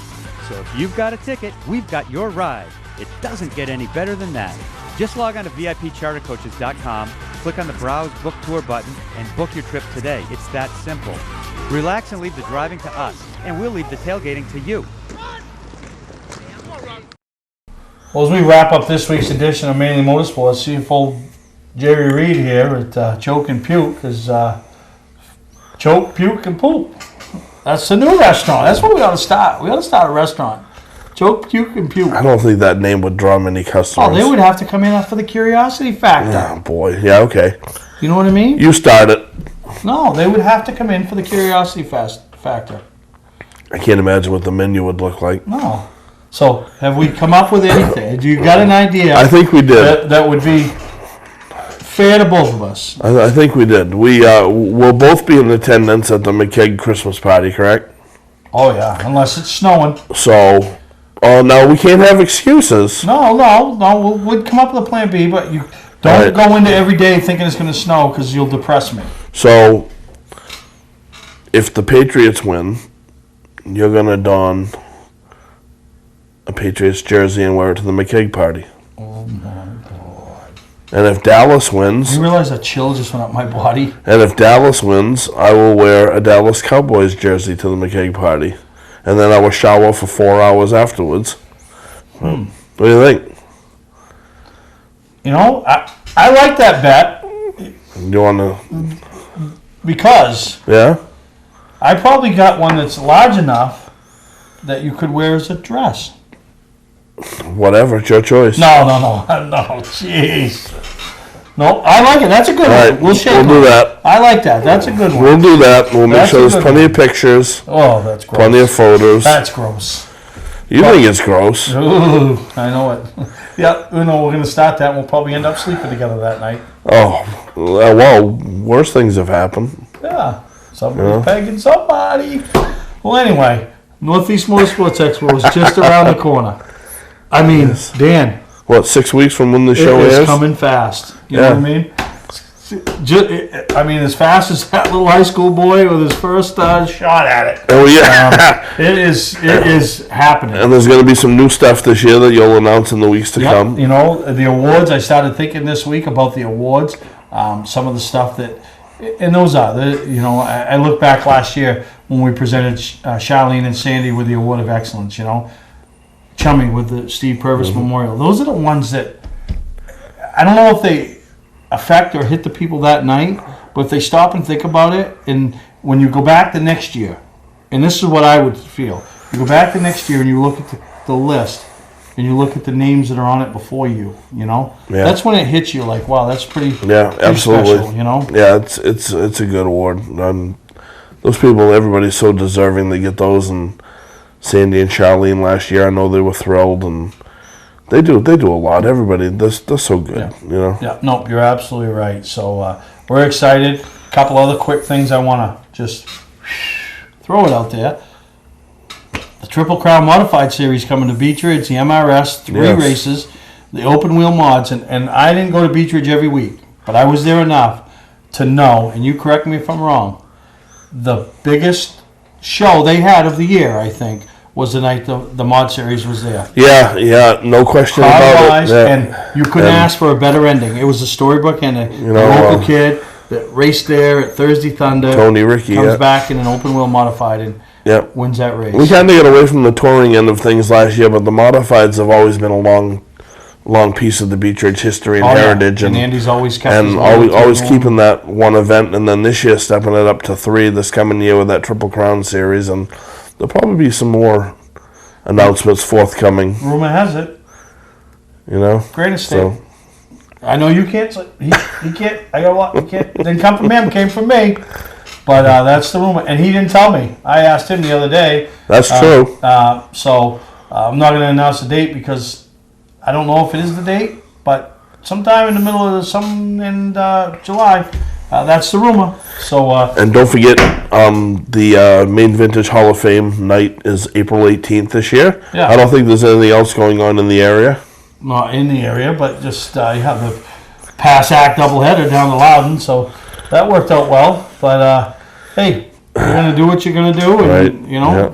So if you've got a ticket, we've got your ride. It doesn't get any better than that. Just log on to VIPChartercoaches.com, click on the Browse Book Tour button, and book your trip today. It's that simple. Relax and leave the driving to us, and we'll leave the tailgating to you. Well, as we wrap up this week's edition of Mainly Motorsports, see if old Jerry Reed here at Choke and Puke is Choke, Puke, and Poop. That's the new restaurant. That's what we ought to start. We ought to start a restaurant. Choke, Puke, and Puke. I don't think that name would draw many customers. Oh, they would have to come in for the curiosity factor. Oh, boy. Yeah, okay. You know what I mean? You start it. No, they would have to come in for the curiosity factor. I can't imagine what the menu would look like. No. So, have we come up with anything? Do you got an idea? I think we did. That would be fair to both of us. I think we did. We'll both be in attendance at the McKegg Christmas party, correct? Oh, yeah, unless it's snowing. So, no, we can't have excuses. No. We'd come up with a plan B, but you don't go into every day thinking it's going to snow because you'll depress me. So, if the Patriots win, you're going to don a Patriots jersey and wear it to the McKegg party. Oh, my God. And if Dallas wins... You realize a chill just went up my body? And if Dallas wins, I will wear a Dallas Cowboys jersey to the McKegg party. And then I will shower for 4 hours afterwards. What do you think? You know, I like that bet. You want to... Because... Yeah? I probably got one that's large enough that you could wear as a dress. Whatever, it's your choice. No, jeez. No, I like it. That's a good one. We'll do that. I like that. That's a good one. We'll do that. We'll make sure there's plenty of pictures. Oh, that's gross. Plenty of photos. That's gross. You think it's gross? Ooh, I know it. Yeah, we're going to start that and we'll probably end up sleeping together that night. Oh, well, worse things have happened. Yeah, somebody's pegging somebody. Well, anyway, Northeast Motorsports Expo is just around the corner. I mean, Dan. What, 6 weeks from when the show is? It is coming fast. You know what I mean? As fast as that little high school boy with his first shot at it. Oh, yeah. It is happening. And there's going to be some new stuff this year that you'll announce in the weeks to come. You know, the awards, I started thinking this week about the awards. Some of the stuff that, and those are, I look back last year when we presented Charlene and Sandy with the Award of Excellence, Chummy with the Steve Purvis Memorial. Those are the ones that, I don't know if they affect or hit the people that night, but if they stop and think about it, and when you go back the next year, and this is what I would feel, you go back the next year and you look at the list, and you look at the names that are on it before you, that's when it hits you like, wow, that's pretty absolutely special, Yeah, it's a good award. Those people, everybody's so deserving they get those, and Sandy and Charlene last year, I know they were thrilled, and they do a lot. Everybody, they're so good, Yeah, no, you're absolutely right. So we're excited. A couple other quick things I want to just throw it out there. The Triple Crown Modified Series coming to Beech Ridge, the MRS, 3 races, the open wheel mods, and I didn't go to Beech Ridge every week, but I was there enough to know, and you correct me if I'm wrong, the biggest show they had of the year, I think, was the night the mod series was there. Yeah, no question about it. Yeah. And you couldn't ask for a better ending. It was a storybook ending. The local kid that raced there at Thursday Thunder, Tony Ricky, comes back in an open wheel modified and wins that race. We kind of get away from the touring end of things last year, but the modifieds have always been a long piece of the Beech Ridge history and heritage. And Andy's always kept and always keeping that one event, and then this year stepping it up to 3 this coming year with that Triple Crown series, and there'll probably be some more announcements forthcoming. Rumor has it. Great estate. I know you can't. He can't. I got what? He can't. Didn't come from him. Came from me. But that's the rumor, and he didn't tell me. I asked him the other day. That's true. So I'm not going to announce the date because I don't know if it is the date. But sometime in the middle of July. That's the rumor. So and don't forget, the Maine Vintage Hall of Fame night is April 18th this year. Yeah. I don't think there's anything else going on in the area. Not in the area, but just you have the Pass Act doubleheader down to Loudon, so that worked out well. But hey, you're gonna do what you're gonna do, and Right. you know,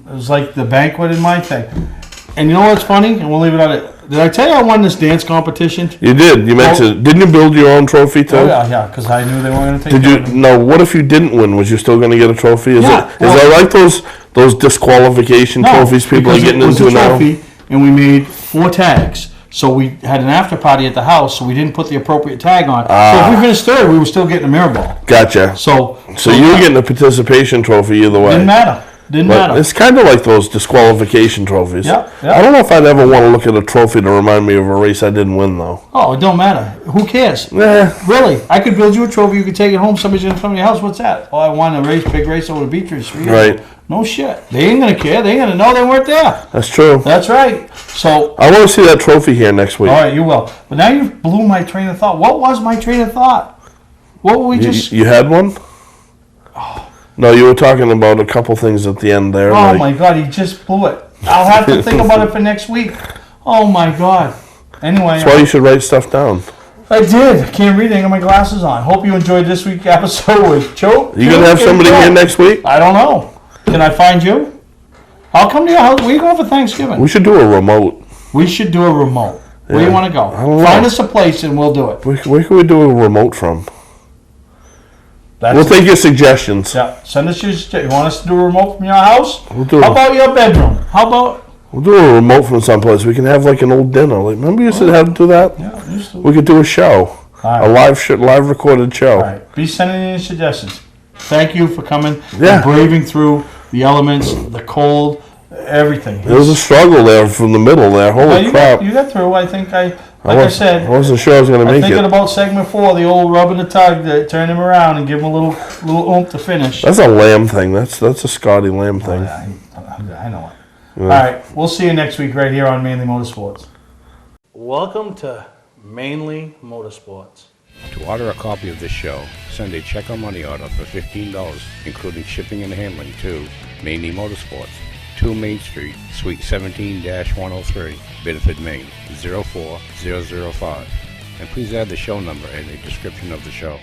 it was like the banquet in my thing. And you know what's funny? And we'll leave it at it. Did I tell you I won this dance competition? You did. You mentioned. Didn't you build your own trophy too? Oh yeah, because I knew they weren't going to take. Did you? No. What if you didn't win? Was you still going to get a trophy? Is Yeah, it? Is that like those disqualification trophies people are because getting it was into a now? trophy, and we made 4 tags. So we had an after party at the house, so we didn't put the appropriate tag on. So if we finished third, we were still getting a mirror ball. Gotcha. So you were getting a participation trophy either way. Didn't matter. Didn't matter. It's kind of like those disqualification trophies. Yeah. I don't know if I'd ever want to look at a trophy to remind me of a race I didn't win, though. Oh, it don't matter. Who cares? Really? I could build you a trophy. You could take it home. Somebody's in front of your house. What's that? Oh, I won a big race over the Beatrice. Right. No shit. They ain't gonna care. They ain't gonna know they weren't there. That's true. That's right. So I want to see that trophy here next week. all right, you will. But now you blew my train of thought. What was my train of thought? What were we just? You had one? No, you were talking about a couple things at the end there. Oh my God, he just blew it. I'll have to think about it for next week. Oh my God. Anyway. That's why you should write stuff down. I did. I can't read it. I got my glasses on. Hope you enjoyed this week's episode with Joe. You going to have somebody here next week? I don't know. Can I find you? I'll come to your house. Where you going for Thanksgiving? We should do a remote. We should do a remote. Where do you want to go? I don't know. Find us a place and we'll do it. Where can we do a remote from? We'll take your suggestions. Yeah, send us your suggestions. You want us to do a remote from your house? We'll do How about your bedroom? How about... We'll do a remote from someplace. We can have like an old dinner. Like, remember you used to have to do that? Yeah, we used to. We could do a show. Right. A live recorded show. All right. Be sending in your suggestions. Thank you for coming Yeah. and braving through the elements, the cold, everything. There was a struggle there from the middle there. Holy crap. You got through. I think I said. I wasn't sure I was going to make thinking it. about segment 4, the old rub and the tug, to turn him around and give him a little oomph to finish. That's a Lamb thing. That's a Scotty Lamb thing. I know it. Yeah. All right. We'll see you next week right here on Mainly Motorsports. Welcome to Mainly Motorsports. To order a copy of this show, send a check or money order for $15, including shipping and handling, to Mainly Motorsports, 2 Main Street, Suite 17-103, Biddeford, Maine, 04005. And please add the show number in the description of the show.